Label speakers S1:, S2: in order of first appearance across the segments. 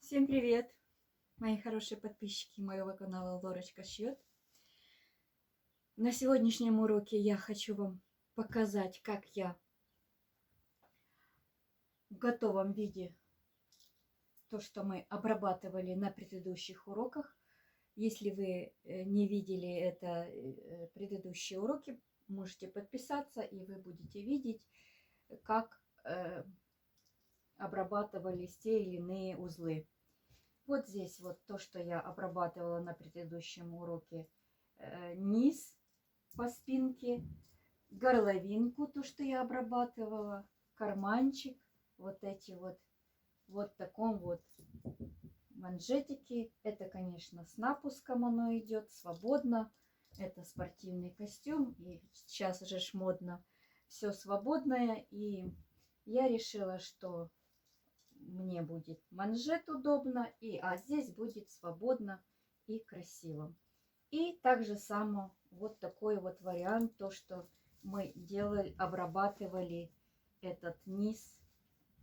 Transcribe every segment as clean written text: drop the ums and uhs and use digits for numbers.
S1: Всем привет, мои хорошие подписчики моего канала Лорочка шьет. На сегодняшнем уроке я хочу вам показать, как я в готовом виде то, что мы обрабатывали на предыдущих уроках. Если вы не видели это предыдущие уроки, можете подписаться, и вы будете видеть, как обрабатывались те или иные узлы. Вот здесь вот то, что я обрабатывала на предыдущем уроке. Низ по спинке, горловинку, то, что я обрабатывала, карманчик, вот эти вот в таком вот манжетике. Это, конечно, с напуском оно идет, свободно. Это спортивный костюм, и сейчас же ж модно все свободное. И я решила, что мне будет манжет удобно, а здесь будет свободно и красиво. И также само вот такой вот вариант, то, что мы делали, обрабатывали этот низ.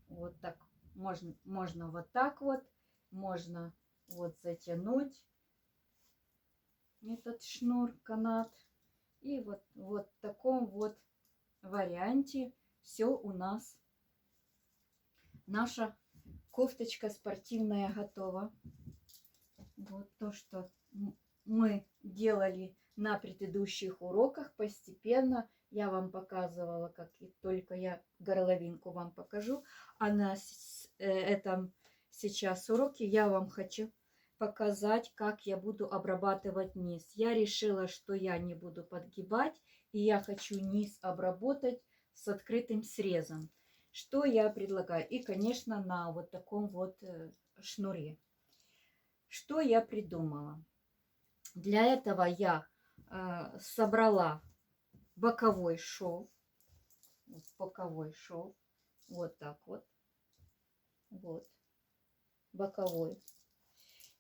S1: Вот так. Можно вот так вот, можно вот затянуть этот шнур, канат. И вот в таком вот варианте все у нас. Наша кофточка спортивная готова. Вот то, что мы делали на предыдущих уроках постепенно. Я вам показывала, как только я горловинку вам покажу. А на этом сейчас уроке я вам хочу показать, как я буду обрабатывать низ. Я решила, что я не буду подгибать, и я хочу низ обработать с открытым срезом. Что я предлагаю? И, конечно, на вот таком вот шнуре. Что я придумала? Для этого я собрала боковой шов. Боковой шов. Вот так вот. Вот. Боковой.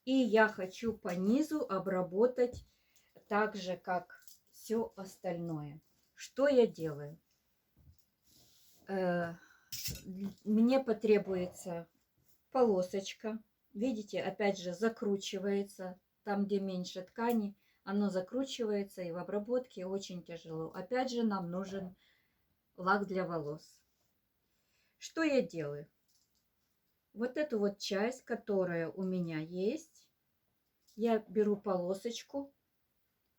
S1: И я хочу по низу обработать так же, как все остальное. Что я делаю? Мне потребуется полосочка. Видите, опять же закручивается. Там, где меньше ткани, оно закручивается, и в обработке очень тяжело. Опять же, нам нужен лак для волос. Что я делаю? Вот эту вот часть, которая у меня есть, я беру полосочку.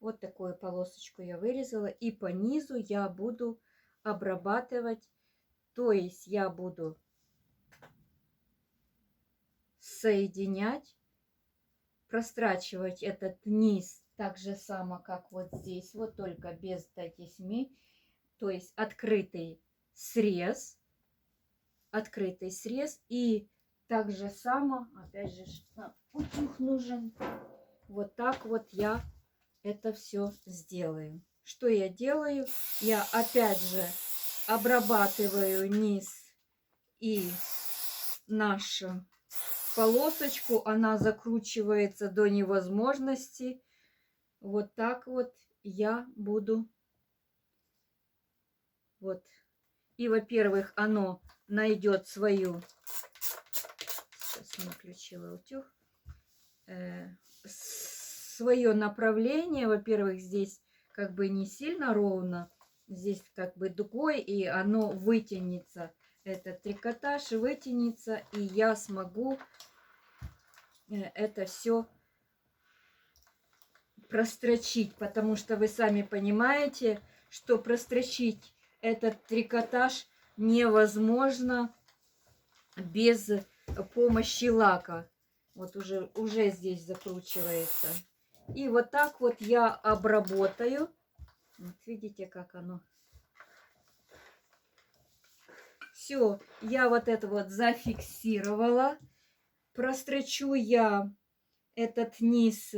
S1: Вот такую полосочку я вырезала. И по низу я буду обрабатывать. То есть я буду соединять, прострачивать этот низ так же само, как вот здесь, вот только без тесьмы, то есть открытый срез, и так же само, опять же, утюг нужен, вот так вот я это все сделаю. Что я делаю? Я опять же обрабатываю низ и нашу полосочку, она закручивается до невозможности. Вот так вот я буду. Вот. И, во-первых, оно найдет свою... Сейчас не включила утюг. Свое направление. Во-первых, здесь как бы не сильно ровно. Здесь как бы дугой, и оно вытянется. Этот трикотаж вытянется, и я смогу это все прострочить, потому что вы сами понимаете, что прострочить этот трикотаж невозможно без помощи лака. Вот уже здесь закручивается. И вот так вот я обработаю. Вот видите, как оно. Все, я вот это вот зафиксировала. Прострочу я этот низ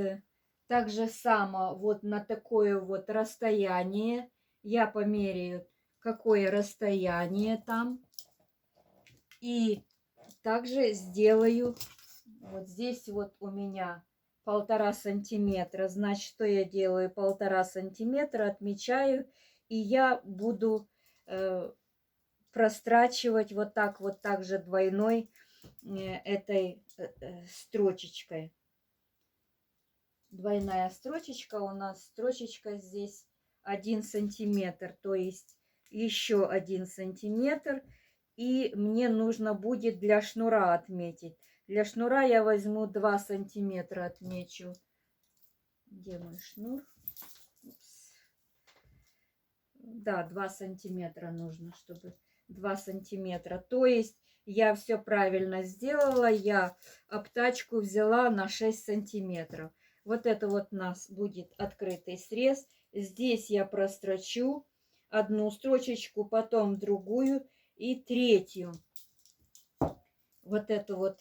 S1: так же само вот на такое вот расстояние. Я померяю, какое расстояние там. И также сделаю вот здесь вот у меня 1,5 сантиметра. Значит, что я делаю? 1,5 сантиметра отмечаю. И я буду прострачивать вот так же двойной этой строчечкой. Двойная строчечка у нас, строчечка здесь 1 сантиметр, то есть еще 1 сантиметр. И мне нужно будет для шнура отметить. Для шнура я возьму 2 сантиметра, отмечу. Где мой шнур? Упс. Да, 2 сантиметра нужно, чтобы 2 сантиметра. То есть я все правильно сделала. Я обтачку взяла на 6 сантиметров. Вот это вот у нас будет открытый срез. Здесь я прострочу одну строчечку, потом другую и третью. Вот эту вот,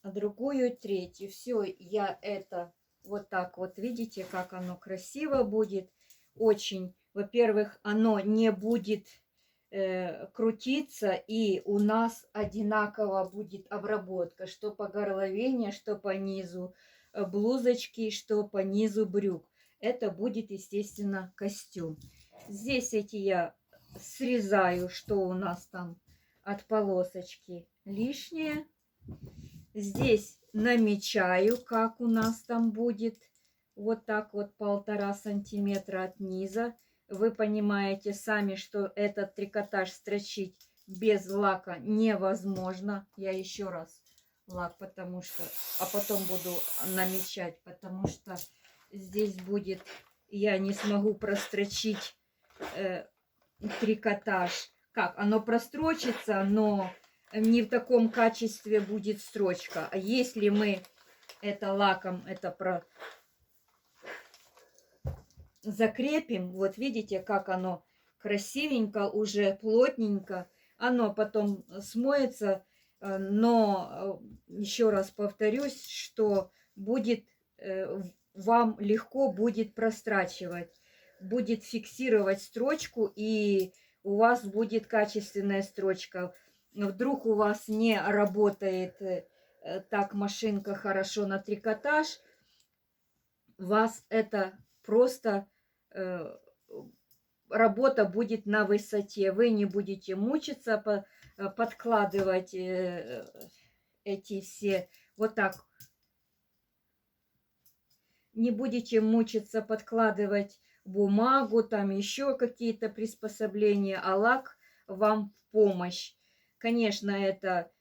S1: другую, третью. Все, я это вот так вот, видите, как оно красиво будет. Очень, во-первых, оно не будет крутиться, и у нас одинаково будет обработка, что по горловине, что по низу блузочки, что по низу брюк. Это будет, естественно, костюм. Здесь эти я срезаю, что у нас там от полосочки лишнее. Здесь намечаю, как у нас там будет. Вот так вот 1,5 сантиметра от низа. Вы понимаете сами, что этот трикотаж строчить без лака невозможно. Я еще раз лак, потому что... А потом буду намечать, потому что здесь будет... Я не смогу прострочить трикотаж. Как? Оно прострочится, но не в таком качестве будет строчка. А если мы это лаком закрепим, вот видите, как оно красивенько, уже плотненько, оно потом смоется, но еще раз повторюсь, что будет вам легко будет прострачивать, будет фиксировать строчку, и у вас будет качественная строчка. Вдруг у вас не работает так машинка хорошо на трикотаж, вас это просто работа будет на высоте. Вы не будете мучиться, подкладывать эти все вот так. Не будете мучиться подкладывать бумагу, там еще какие-то приспособления, а лак вам в помощь. Конечно, это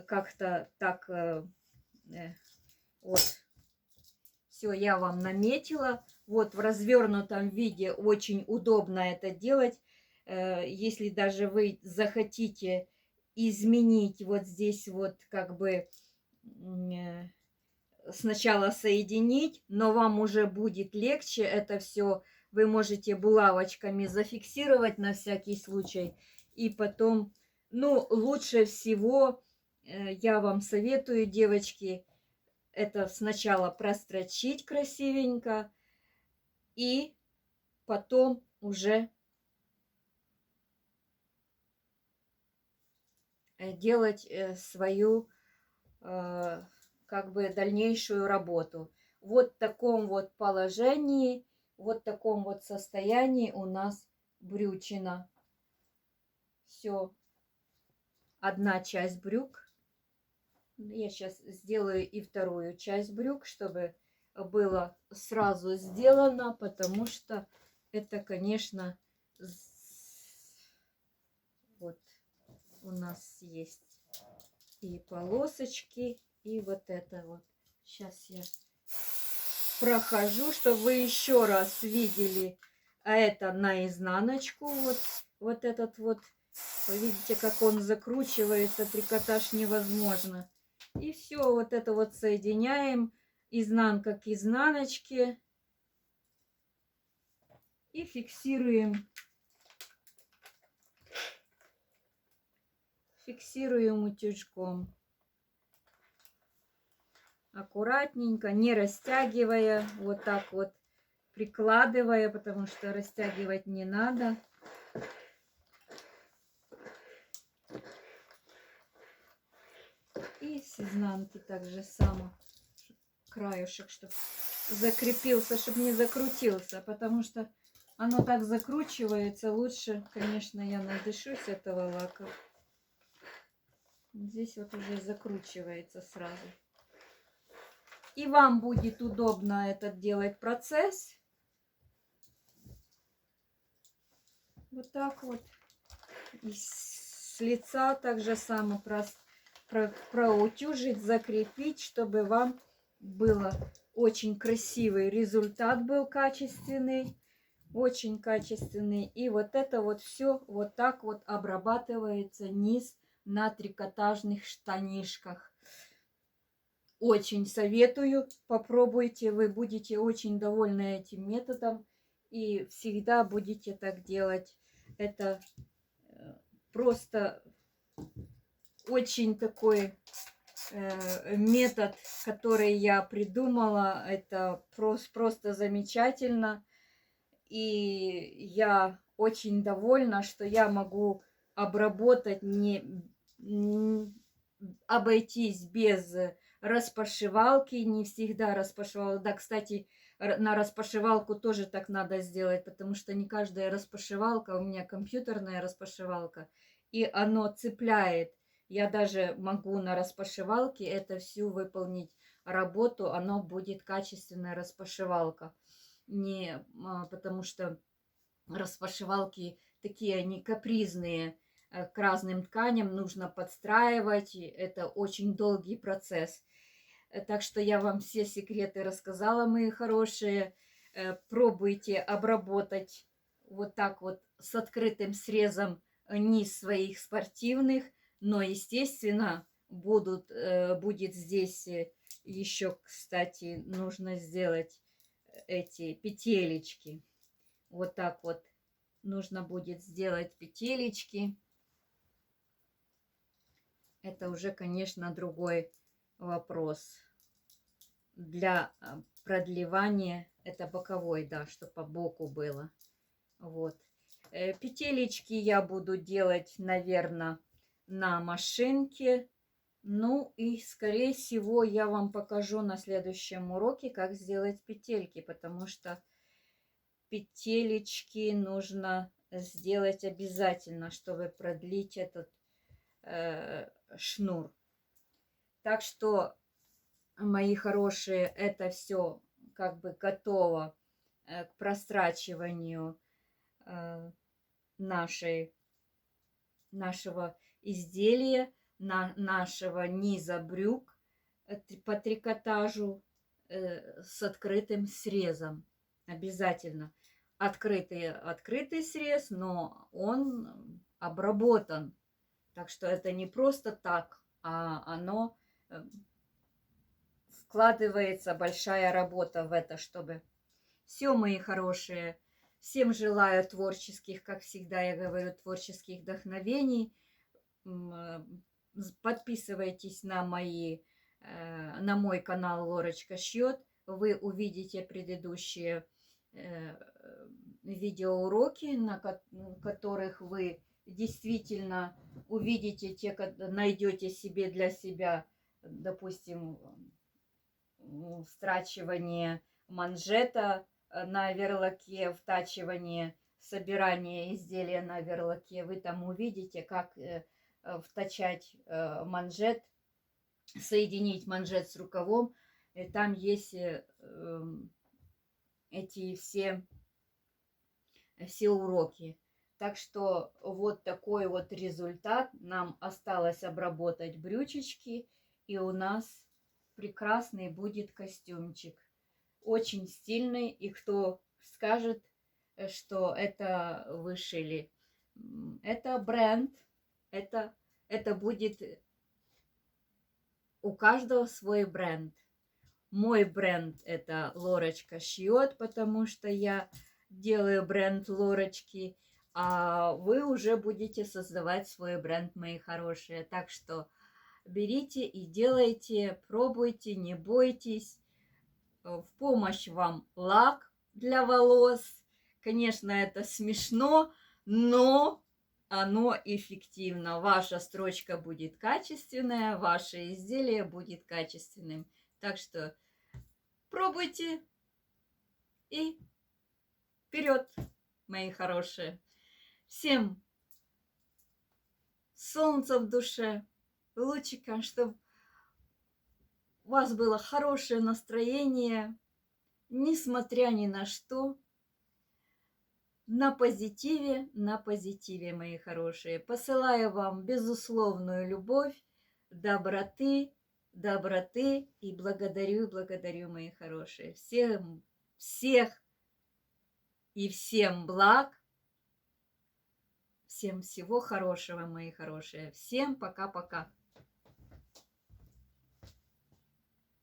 S1: как-то так вот. Все, я вам наметила. Вот в развернутом виде очень удобно это делать. Если даже вы захотите изменить вот здесь вот как бы сначала соединить, но вам уже будет легче это все. Вы можете булавочками зафиксировать на всякий случай. И потом, ну, лучше всего я вам советую, девочки, это сначала прострочить красивенько и потом уже делать свою как бы дальнейшую работу. Вот в таком вот положении, вот в таком вот состоянии у нас брючина. Все, одна часть брюк. Я сейчас сделаю и вторую часть брюк, чтобы было сразу сделано, потому что это, конечно, вот у нас есть и полосочки, и вот это вот. Сейчас я прохожу, чтобы вы еще раз видели. А это на изнаночку. Вот этот вот. Вы видите, как он закручивается. Трикотаж невозможно. И все, вот это вот соединяем. Изнанка к изнаночке. И фиксируем. Фиксируем утюжком. Аккуратненько, не растягивая, вот так вот прикладывая, потому что растягивать не надо. И с изнанки так же само краюшек, чтобы закрепился, чтобы не закрутился, потому что оно так закручивается. Лучше, конечно, я надышусь этого лака. Здесь вот уже закручивается сразу. И вам будет удобно этот делать процесс. Вот так вот. И с лица также само проутюжить, закрепить, чтобы вам было очень красивый результат, был качественный. Очень качественный. И вот это вот все вот так вот обрабатывается низ на трикотажных штанишках. Очень советую, попробуйте, вы будете очень довольны этим методом и всегда будете так делать. Это просто очень такой метод, который я придумала. Это просто замечательно. И я очень довольна, что я могу обработать, обойтись без распашивалки. Не всегда распашивала. Да, кстати, на распашивалку тоже так надо сделать, потому что не каждая распашивалка, у меня компьютерная распашивалка, и оно цепляет. Я даже могу на распашивалке это всю выполнить работу, оно будет качественная распашивалка. Не потому что распашивалки такие, они капризные, к разным тканям нужно подстраивать, это очень долгий процесс. Так что я вам все секреты рассказала, мои хорошие. Пробуйте обработать вот так вот с открытым срезом низ своих спортивных, но, естественно, будет здесь еще, кстати, нужно сделать эти петелечки. Вот так вот нужно будет сделать петелечки. Это уже, конечно, другой вопрос. Для продлевания это боковой, да, чтобы по боку было. Вот. Петелечки я буду делать, наверное, на машинке. Ну и, скорее всего, я вам покажу на следующем уроке, как сделать петельки, потому что петелечки нужно сделать обязательно, чтобы продлить этот шнур. Так что, мои хорошие, это все как бы готово к прострачиванию нашего изделия, нашего низа брюк по трикотажу с открытым срезом. Обязательно. Открытый срез, но он обработан. Так что это не просто так, а оно вкладывается большая работа в это, чтобы... Все, мои хорошие, всем желаю творческих, как всегда я говорю, творческих вдохновений. Подписывайтесь на мой канал Лорочка Шьет. Вы увидите предыдущие видеоуроки, на которых вы действительно увидите, найдете себе для себя, допустим, встрачивание манжета на верлаке, втачивание, собирание изделия на верлаке. Вы там увидите, как втачать манжет, соединить манжет с рукавом. И там есть эти все уроки. Так что вот такой вот результат. Нам осталось обработать брючечки, и у нас прекрасный будет костюмчик. Очень стильный, и кто скажет, что это вышили. Это бренд, это будет у каждого свой бренд. Мой бренд это Лорочка Шьет, потому что я делаю бренд Лорочки, а вы уже будете создавать свой бренд, мои хорошие. Так что берите и делайте, пробуйте, не бойтесь. В помощь вам лак для волос. Конечно, это смешно, но оно эффективно. Ваша строчка будет качественная, ваше изделие будет качественным. Так что пробуйте и вперед, мои хорошие. Всем солнца в душе, лучика, чтобы у вас было хорошее настроение, несмотря ни на что. На позитиве, мои хорошие. Посылаю вам безусловную любовь, доброты и благодарю, мои хорошие. Всех и всем благ. Всем всего хорошего, мои хорошие. Всем пока-пока.